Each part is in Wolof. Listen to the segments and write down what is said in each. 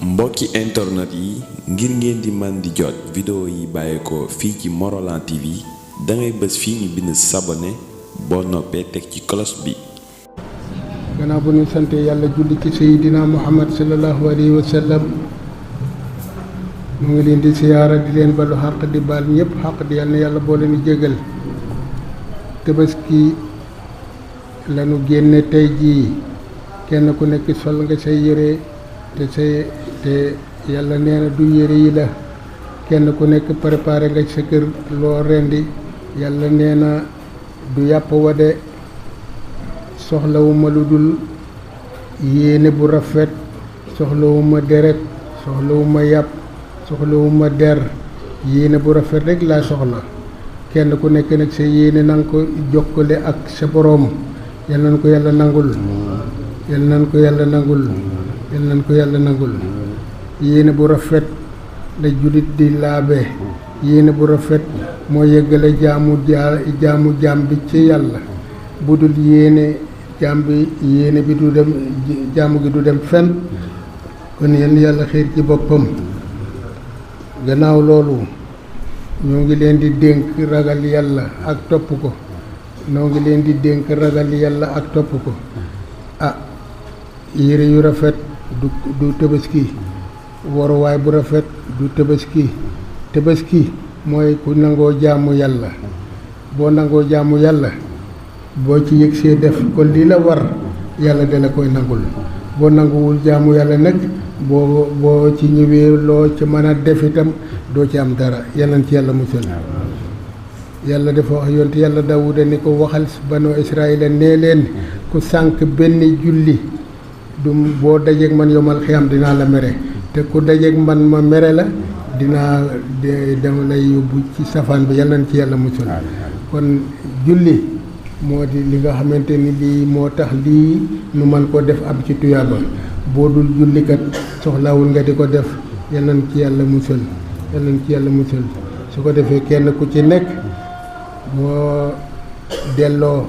mbokki internet yi ngir ngeen di man di jot vidéo yi bàyyeekoo fii ci Morolan TV dangay bës fii ñu bind s'abonner boo noppee teg ci cloche bi. gannaaw bu ñu sante yàlla julli ci Seydina Muhammad sallallahu alayhi wa sallam mu ngi leen di siyaara di leen balu xàq di baal ñëpp xàq di yàlla na yàlla boo leen jégal. Tabaski lanu génne tey jii kenn ku nekk sol nga say yére te yàlla nee na du yére yi la kenn ku nekk préparé nga sa kër loo rendi yàlla nee na du yàpp wade soxlawuma lu dul yéene bu rafet soxlawuma deret soxlawuma yàpp soxlawuma der yéene bu rafet rek laa soxla kenn ku nekk nag sa yéene nanga ko jokkale ak sa boroom yal nañ ko yàlla nangul yal nañ ko yàlla nangul yal nañ ko yàlla nangul yéene bu rafet la jullit di laabe yéene bu rafet moo yeggale jaam bi ci yàlla bu dul yéene jaam bi yéene bi du dem jaamu gi du dem fenn kon yenn yàlla xiir ci boppam. Gannaaw loolu ñoo ngi leen di dénk ragal yàlla ak topp ko ñoo ngi leen di dénk ragal yàlla ak topp ko yére yu rafet du Tabaski waruwaay bu rafet du Tabaski mooy ku nangoo jaamu yàlla boo nangoo jaamu yàlla boo ci yëg see def kon lii la war yàlla dala koy nangul boo nanguwul jaamu yàlla nag boo ci ñëwee loo ci mën a def itam doo ci am dara yàlla na ci yàlla musal. yàlla dafa wax yonte yàlla Daawuda ni ko waxal banu Israayila nee leen ku sànq benn julli du boo dajeeg man yomal xiyam dinaa la mere te ku dajeeg man ma mere la dinaa dama lay yóbbu ci safaan bi yàlla na ci yàlla musal. kon julli moo di li nga xamante ni lii moo tax lii nu man ko def am ci tuyaaba boo dul jullikat soxlawul nga di ko def yal nañ ci yàlla musal yal nañ ci yàlla musal su ko defee kenn ku ci nekk boo delloo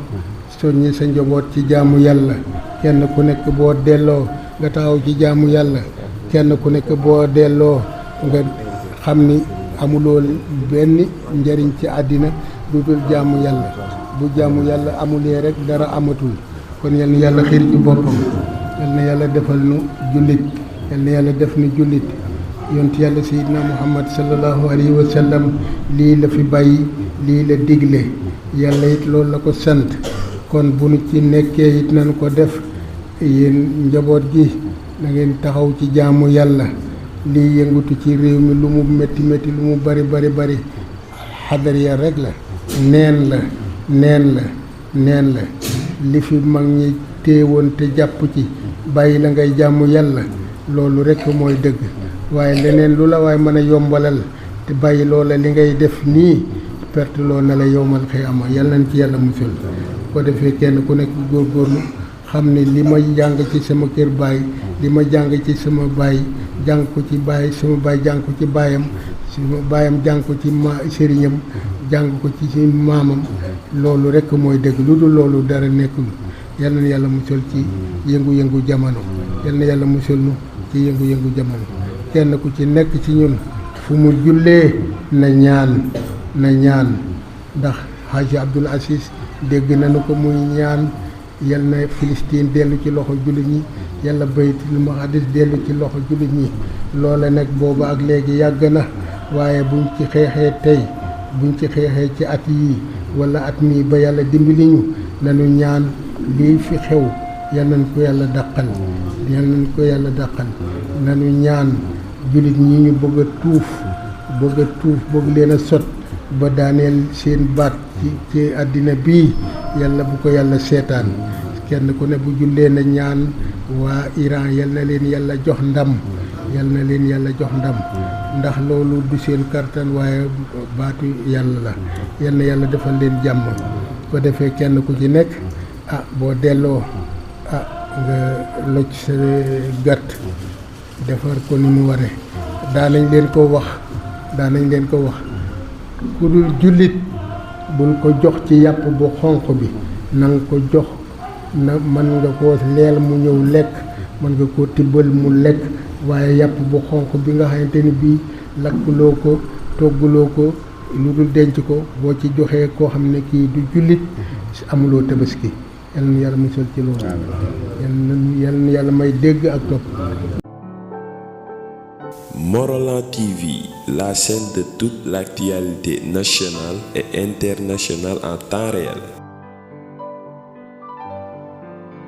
soññi sa njaboot ci jaamu yàlla kenn ku nekk boo delloo nga taxaw ci jaamu yàlla kenn ku nekk boo delloo nga xam ni amuloo benn njariñ ci àddina lu dul jaamu yàlla bu jaamu yàlla amulee rek dara amatul kon yal na yàlla xiir ci boppam yal na yàlla defal nu jullit yal na yàlla def nu jullit yonent yàlla Seydina Muhammad sallallahu alayhi wa sallam lii la fi bàyyi lii la digle yàlla it loolu la ko sant kon bu nu ci nekkee it nañu ko def yéen njaboot gi na ngeen taxaw ci jaamu yàlla lii yëngutu ci réew mi lu mu métti lu mu bari xadar ya rek la neen la li fi mag ñi téewoon te jàpp ci bàyyi la ngay jaamu yàlla loolu rekk mooy dëgg waaye leneen lu la waaye mën a yombalal te bàyyi loola li ngay def nii perte loo na la yowmal xiyaama yàlla nañ ci yàlla musal ko defee kenn ku nekk góorgóorlu xam ne li ma jàng ci sama kër baay li ma jàng ci sama baay jàng ko ci baay sama baay jàng ko ci baayam sama baayam jàng ko ci sëriñam jàng ko ci maamam loolu rekk mooy dëgg lu dul loolu dara nekkul yal na yàlla musal ci yëngu-yëngu jamono yal na yàlla musal nu ci yëngu-yëngu jamono kenn ku ci nekk ci ñun fu mu jullee na ñaan ndax Haji Abdul Aziz dégg nañu ko muy ñaan yal na Filistin dellu ci loxo jullit ñi yàlla Baytul Maqdis dellu ci loxo jullit ñi loola nag booba ak léegi yàgg na waaye buñ ci xeexee tey buñ ci xeexee ci at yii wala at mii ba yàlla dimbali ñu nañu ñaan lii fi xew yal nañ ko yàlla dàqal nañu ñaan jullit ñi ñu bëgg a tuuf bëgg leen a sot ba daaneel seen baat ci àddina bii yàlla bu ko yàlla seetaan kenn ku ne bu jullee na ñaan waa Iran yal na leen yàlla jox ndam ndax loolu du seen kartan waaye baatu yàlla la yal na yàlla defal leen jàmm ko defee kenn ku ci nekk boo delloo nga loj sa gàtt defar ko ni mu ware daanañ leen ko wax ku dul jullit bul ko jox ci yàpp bu xonq bi nanga ko jox na mën nga koo leel mu ñëw lekk mën nga koo tibbal mu lekk waaye yàpp bu xonq bi nga xamante ni bii lakkuloo ko togguloo ko lu dul denc ko boo ci joxee koo xam ne kii du jullit amuloo tabaski yal na yàlla musal ci loolu yal na yàlla may dégg ak topp. Morolan TV, la chaîne de toute l'actualité nationale et internationale en temps réel.